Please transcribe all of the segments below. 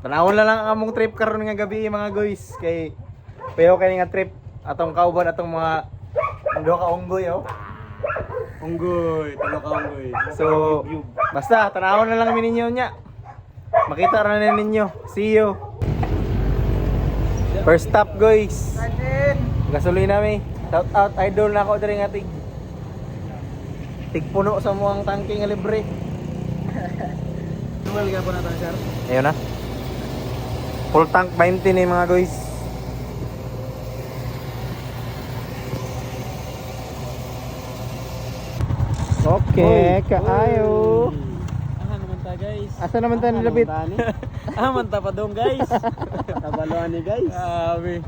Tanawon na lang ang among trip karon nga gabi mga guys. Kay payo kay nga trip atong kauban atong mga duha ka unggoy oh. Unggoy, tulo ka unggoy. So basta tanawon na lang mi ninyo nya. Makita ra na ninyo. See you. First stop guys. Gasolina mi. Shout out idol na ako diri nga tig puno sa muang tangke nga libre. Dual ka po na tayo, sir. Ayun na. Full tank 20 ni mga guys. Okay, kaayo. Aha naman ta, guys. Asa naman tayo nilapit? Ah, manta pa dong, guys. Tabaluan ni, guys. Grabe.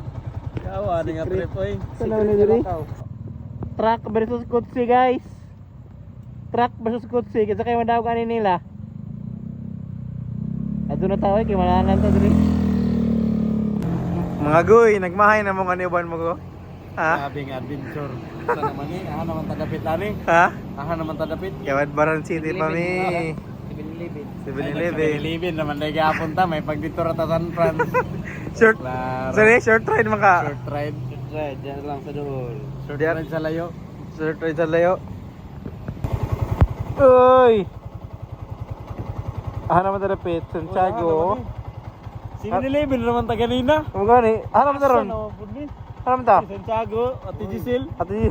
Kawa ni nga trip, oy. Asa naman nilapit? Truck versus kutsi guys. Truck versus kutsi. Kasi kayo madaw kanin nila. Ato na tao kay malanan ta diri. Mga guy, nagmahay na mong aniban mo ko. Ha? Grabing adventure. Sa naman ni, aha naman tadapit ani. Ha? Aha naman tadapit. Kawad Baran City pa mi. 7-Eleven. 7-Eleven naman dahil gapon ta, may pagdito ra ta San Fran. Short. Claro. Sorry, short ride man ka. Short ride. Short ride, dyan lang sa doon. Short Diyan. ride sa layo. Short ride sa layo. Uy. Ah naman dapit Santiago. 7-Eleven naman ta ganina. Mo gani? Ah naman ta ron. Ah naman ta. Santiago, Ate Giselle. Ati.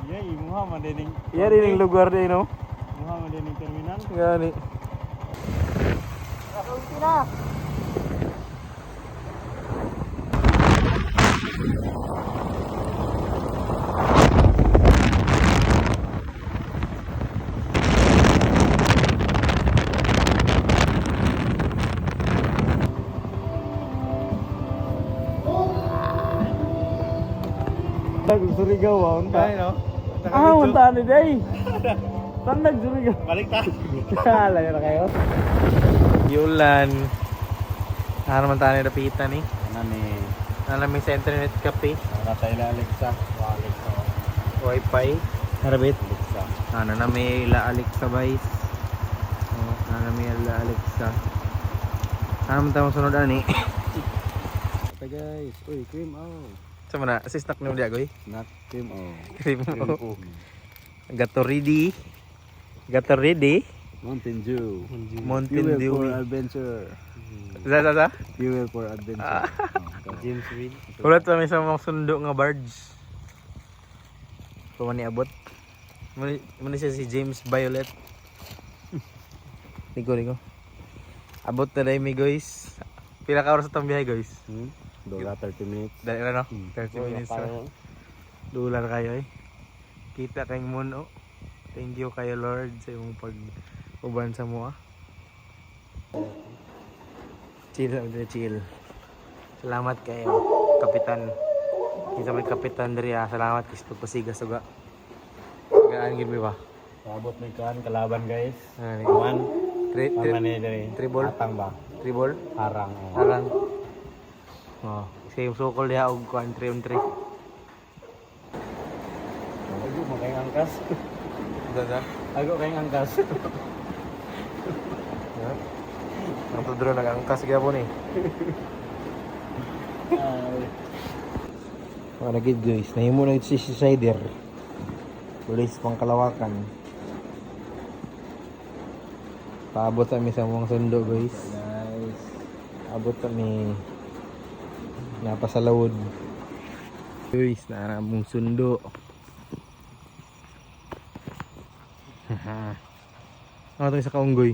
Iya, imuha man dining. Iya rin yung lugar din no. Imuha man dining terminal. Gani. Surigaw ah, unta. Ay no. Ah, unta ni day. Saan nagsurigaw? Balik ta. Layo na kayo. Yulan. Ah naman tayo napitan ni. Ano ni? Nalamig sa internet cafe. Natay na Alexa. Alexa. Wi-Fi. Harabit. Alexa. Ano na may ila Alexa guys. Oh, ano na may ila Alexa. Ano man tayong sunod ani? Ito guys. Uy, cream oh. Sa mana, assist nak ni dia goy. Not cream oh. Cream mo. Gato ready. Gato ready. Mountain Dew. Mountain Fuel Dew. for adventure. Za. Fuel for adventure. James Reed. Ulat pa may sa mga sundo nga barge. Pamani abot. Muna siya si James Violet. Nigo. Abot na dahil mi guys. Pila ka oras sa itong biyahe guys? Dola 30 minutes. Dahil ano? 30 minutes na. Dular kayo eh. Kita kayong muno. Thank you kayo Lord sa iyong pag-uban sa mua. Chill. Salamat kayo, Kapitan. Kita may Kapitan diri ha. Salamat kasi pagpasiga suga. Gaan gid mi ba? Abot may kan kalaban guys. Ani. One. Tri- Dari. Tribol. Atang ba? Tribol. Harang. Harang. Oh, kasi yung sukol diha og kuan 3-on-3. Ago mo kayong angkas. Dada. Ago kayong angkas. Ang tudro nag-angkas gyapon eh. Mga nagid guys, nahimo na si Sider. Tulis pang kalawakan. Paabot kami sa mga sundo guys. Guys. Abot kami napasalawod. Guys, na mong sundo. Ano ito sa kaunggoy?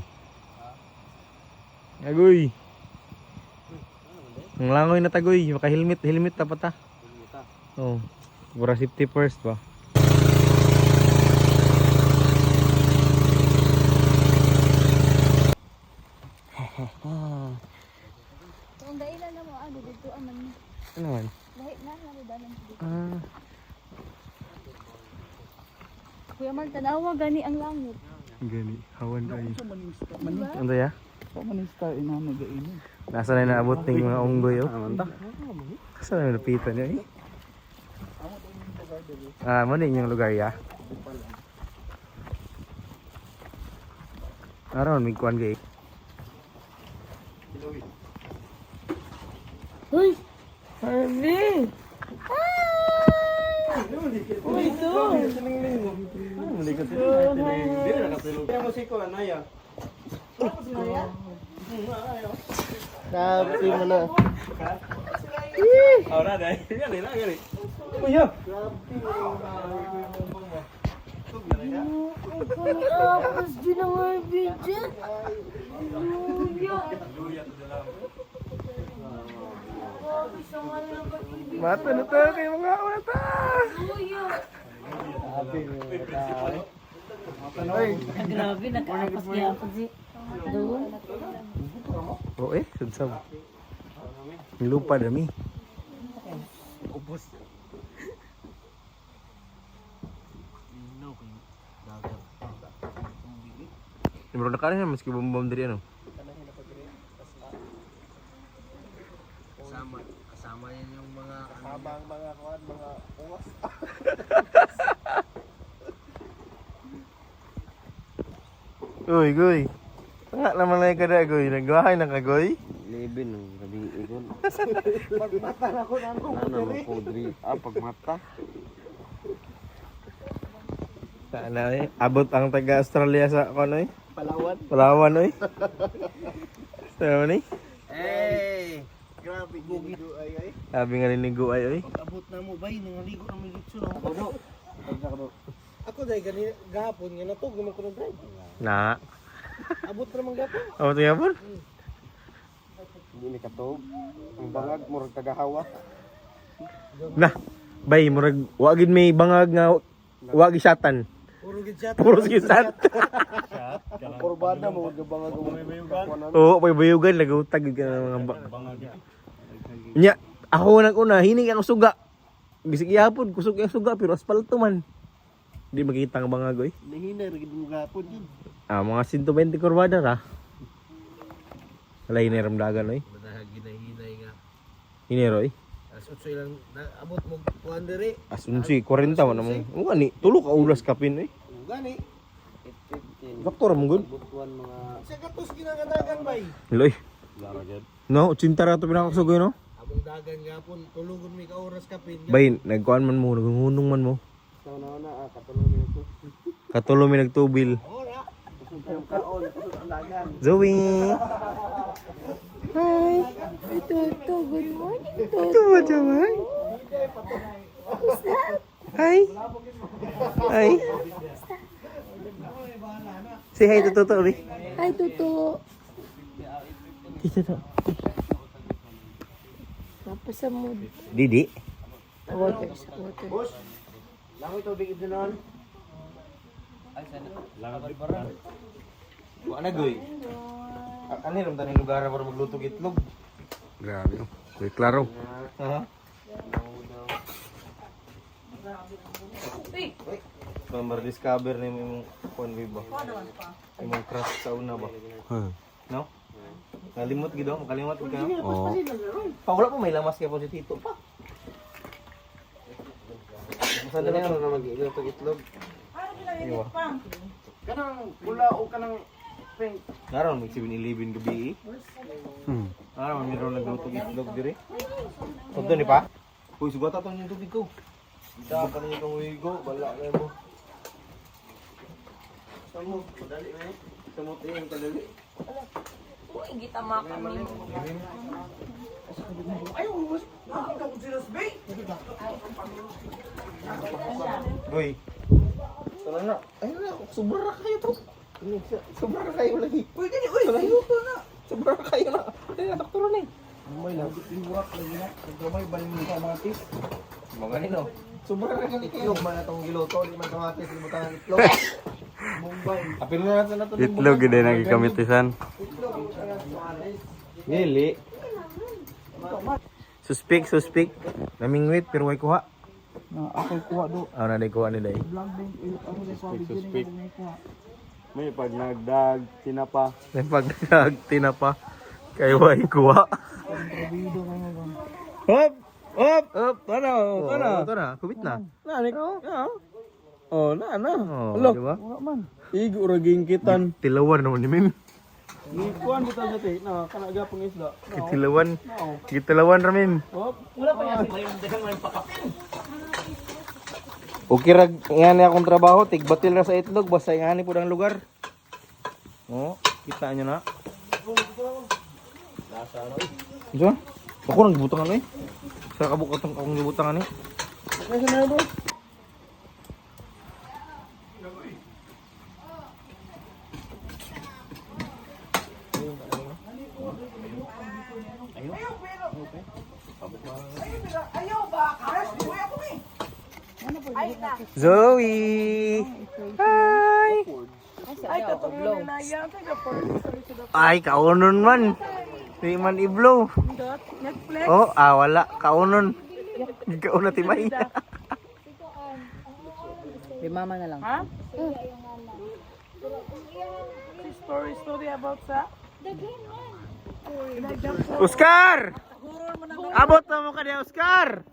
Agoy. Ang langoy na tagoy, maka-helmet tapat ta. Oh, para safety first ba. Kung dailan na mo ano dito aman. Ano man? Lahi na dalan dito. Ah, Kuya Mal tanawa gani ang langit. gani. Hawan ay. Diba? Ano ya? Pamanista ina nagainin. Nasa na naabot ng mga unggoy oh. Amanta. Saan na napitan niya eh? Ah, mo din yung lugar ya. Aron, may kuwan gay. Uy! Harvey! Uy, ito! Sabi mo na. Ahora dai. Gani na gani. Tapos din ang Harvey dyan. Mata na to kay mga mata. Grabe, nakaapas niya ako si doon. Oh sudsab. Lupa dami. Ubos. Bro nakarin meski bom-bom dari ano. Kasama yan yung mga habang mga kuwan, mga uwas. Uy, goy. Nga naman lang kada goy. Nagwahay na ka goy. Libin ng gabi ikon. Pagmata na ko nano. Nano mapudri. Pagmata. Sana abot ang taga Australia sa ano Palawan. Palawan oy. Sa ni? Hey! Grabe gugi do ay. Sabi nga ni Guay oy. Pag-abot na mo bay nang ligo na mo dito no. Ako dai gani gahapon nga na to guman ko ng drive. Na. Abot na man gapon. Abot nga po. Hindi ni katog. Ang bangag murag tagahawa. Na. Bay murag wa gid may bangag nga wa gi shatan. Puro gid chat. Puro gi shot. Kurbada mo gud bangag mo may bayugan. Oo, may bayugan nagutag ka ng mga bangag. Nya, ako nag-una hining ang suga. Bisig yapon kusog ang suga pero asfalto man. Di makita ang bangag oy. Nahina ra gid mo gapon yun. Mga 120 kurbada ra. Wala hiniram dagan oy. Ginahinay nga. Hinero oy. Asot ilang abot mo kuan diri. Asunsi 40 man mo. Nga ni tulo ka ulas kapin oy. Gani. Doktor mo gud. Butuan mga sa katos ginagadagan bay. Loy. Lara gid. No, 80 ra to pinakakusugoy no. Among dagan gapon tulugon mi ka oras kapin. Bay, nagkuan man mo, naghunong man mo. Sauna katulong mi ko. Katulo mi nagtubil. Ora. Kusog kaon kusog dagan. Zoe. Hi! Ito, good morning, Toto. Tuwa jaman. Hi. Hi. Say hi to Toto, Bi. Hi, Toto. Dito to. Tapos sa mood. Didi. Water, sa water. Langoy tubig ibnon. Wa na goy. Ano ram taning lugar para magluto itlog. Grabe. Kuy klaro. Ha? Number discover ni mo kon ba? Imong crush sa una ba? No? Nalimot gid ako, makalimot gid ka. Oo. Wala pa may lamas kay po si Tito pa. Saan na lang mag-iluto itlog? Iwa. Kanang pula o kanang pink. Naron may 7-Eleven gabi. Naron meron nagluto itlog dire. Tunto ni pa? Uy, sugata to yung tubig ko. Ita pa niyo kung wigo, wala na mo. Samo, padali na eh. Samo tiyong padali. Uy, gitama kami. Uy. Tara na. Ayun na, sobra kayo to. Sobra kayo lagi. Uy, gani, uy. Ayoko na. Sobra kayo na. Ay, doktor na eh. May lang iwak lagi na. Gamay ba yung kamatis? Mga nino. Sobra ra gani Itlog kayo. man atong giluto, di man kamatis, di mo tangan itlog. Mumbai. Apil na natin na to. Itlog gid na gikamitisan. Dili. Suspek. Namingwit pero way kuha. Na ako kuha do. Na di kuha nila eh. Vlog din ako sa kuha video na kuha. May pag nagdag tinapa. May pagkagtina pa. Kay way kuha. Video kayo ba? Hop! Hop! Hop! Ito na. Kubit na. Nanik. Oh, na. Oh, Hello. di ba? Wala man. Igo ra ging kitan. Tilawan naman ni Mim. Kuan bitaw sa ti. Na kana gapong isda. Kitilawan. Kitilawan ramin. Hop. Okay rag ngani akong trabaho, tigbatil ra sa itlog basta ngani pud ang lugar. Oh, kita nyo na. Diyan. Ako nang gibutangan eh. Sa kabukatong akong gibutangan eh. Okay sa na bro. Zoe! Hi! Ay, kaunon man. Di man i-blow. Oh, wala. Kaunon. Kauna timay. Kay mama na lang. Story about sa Oscar! Abot na mo ka niya, Oscar!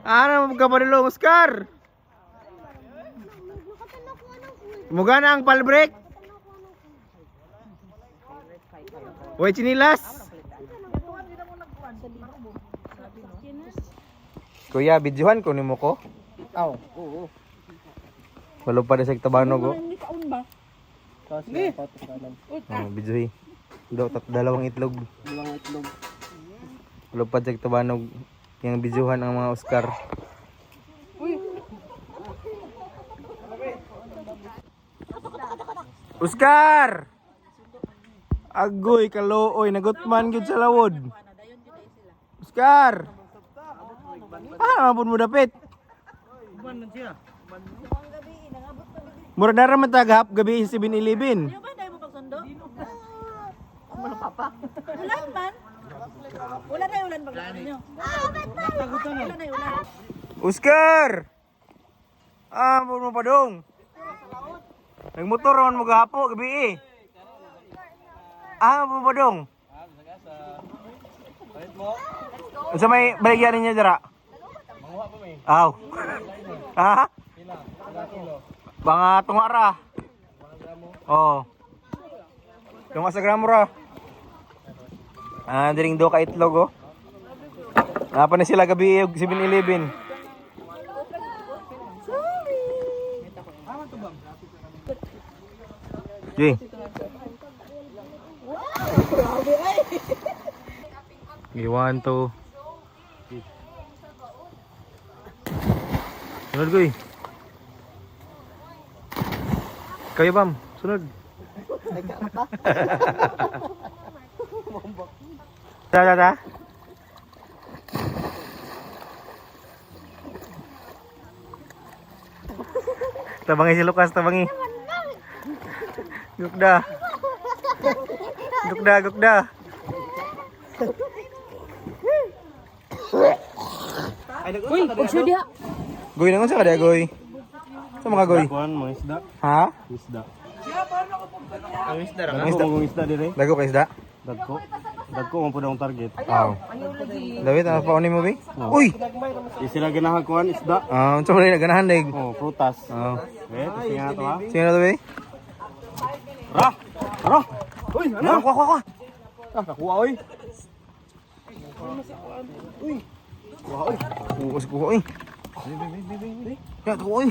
Ano mo ka ba nilo, Oscar? Muga na ang palbreak. Uy, chinilas. Kuya, videohan ko ni mo ko. Oo. Walo pa rin sa tabanog oh. Kasi patos na lang. Videohi. Dalawang itlog. Walang itlog. Walo pa sa tabanog. Yung videohan ang mga Oscar. Oscar! Agoy, kalooy, nagutman gyud sa lawod. Oscar! Mapun mo dapit. Mura dara man tagap gabi sa 7-Eleven. ulan man. Wala na ulan baglaan niyo. Wala na ulan. Oscar! Mapun mo pa dong. Nagmotor naman mo gapo gabi eh. Mapun mo pa dong. Sa may baligyan niya dira. Aw. Ha? Mga tungara. Oh. Tunga sa gramo ra. Diring do ka itlog oh. Napa na sila gabi 7-Eleven. Jay. Iwan to. Sunod ko eh. Kayo bam, sunod. Ta. Tabangi si Lucas, tabangi. Gukda. Uy, pagsudia. Goy nangon sa kada goy. Sa mga goy. Kuan mga isda. Ha? Isda. Ang isda ra. Ang isda dire. Dago ka isda. Dagko mo pud ang target. Aw. David, ano pa ni mo bi? Uy. Di sila ganahan kuan isda. Unsa man ni ganahan dag? Oh, prutas. Oh. Tinga to ha. Sino to bi? Ra. Uy, ano? Kuha. Nakuha oy. Kuha oy. Ya, kuha oy.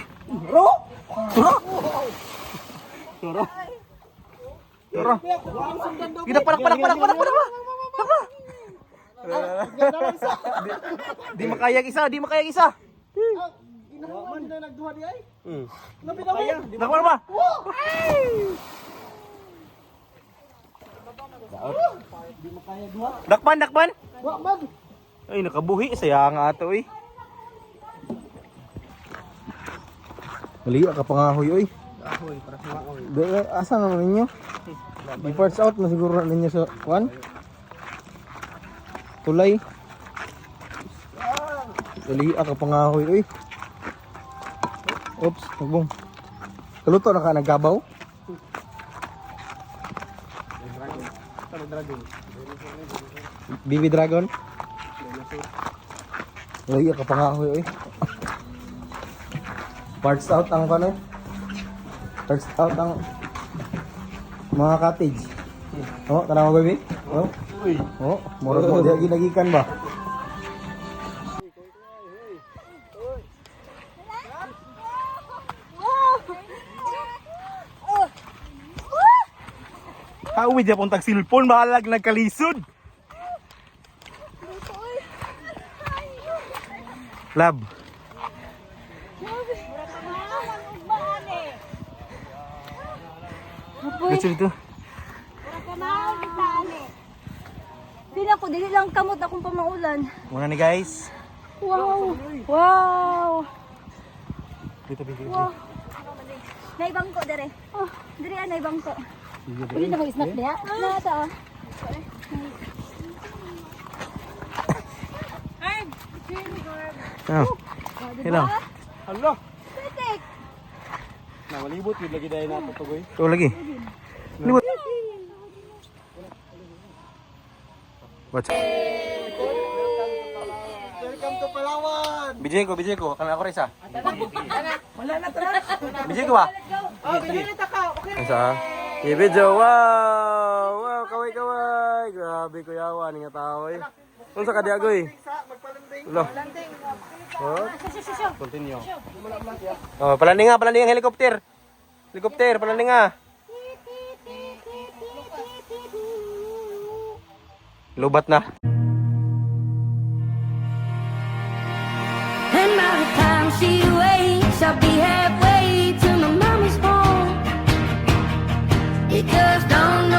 Tara. Kita parak. Di makayag isa. Ginahuman na nagduha di ay. Nakawala ba? Dakpan. Wa man. Ay, nakabuhi. Sayang nga ato, eh. Mali, kapangahoy, oy. Asa naman ninyo? Di-parts out na siguro ninyo sa one? Tulay. Mali, kapangahoy, oy. Oops, nagbong. Kaluto na ka, nagkabaw? Baby Dragon? Mali, kapangahoy, oy. Parts out ang kano? First out ang mga cottage. Oh, tanaw mo baby? Oh. Oh, murag mo di ginagikan ba? Kauwi dyan pong tag-silpon, mahalag nagkalisod. Lab. Gusto dito? Pila ko, dili lang kamot akong pamaulan. Muna ni guys. Wow! Wow! Dito, dito. Wow! Naibang ko, dere. Oh, dere ah, naibang ko. Uli na ko snack niya. Nata ah. Oh. Hello. Hello. Pitik! Na malibot yun lagi dahil nato to boy. Ito lagi. Libot. What's up? Welcome to Palawan. Bijay ko. Kana ako rin sa. Wala na tara. Bijay ko ba? Oh, binili ta ka. Okay. Ang sa? Ibidyo. Wow! Wow, kaway. Grabe ko yawa ni nga tao eh. Unsa ka di agoy? Magpalanding. Hello. Oh. Continue. Oh, palanding ang helicopter. Palanding nga. Lubat na. And by the time she wakes, I'll be halfway to my mama's home. It just don't